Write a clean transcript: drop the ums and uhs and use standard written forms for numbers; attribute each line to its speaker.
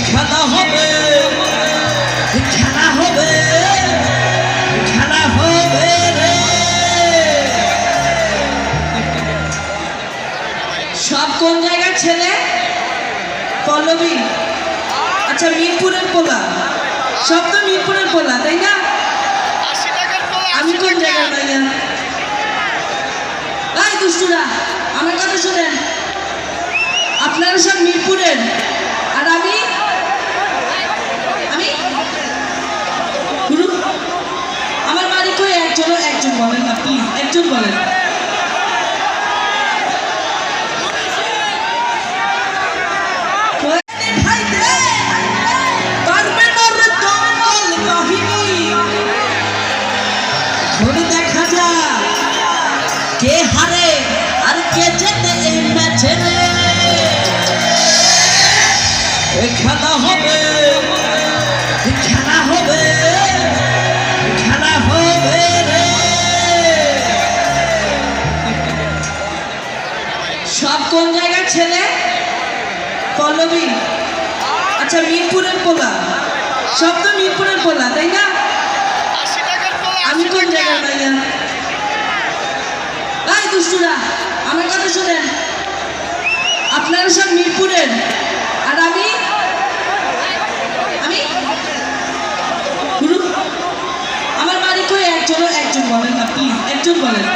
Speaker 1: খেলা হবে, খেলা হবে, খেলা হবে রে। সব কোন জায়গার ছেলে? পল্লবী। আচ্ছা, মিরপুরের পোলা। সব তো মিরপুরের পোলা, তাই না? আমি কোন জায়গার ভাইয়া? এই দুষ্টুরা, আমার কথা শোনেন। আপনারা সব মিরপুরের, আর আমি গুরু। আমার বাড়ি কই? একজন বলেন না প্লিজ, একজন বলেন। দেখা যাক কে হারে আর কে জেতে এই ম্যাচে। খেলা হবে, খেলা হবে, খেলা হবে রে। সব কোন জায়গার ছেলে? পল্লবী। আচ্ছা, মিরপুরের পোলা। সব তো মিরপুরের পোলা, তাই না? আমি কোন জায়গার ভাইয়া? এই দুষ্টুরা, আমার কথা শোনেন। আপনারা সব মিরপুরের, আর আমি গুরু। আমার বাড়ি কই? একজন বলেন না প্লিজ, একজন বলেন।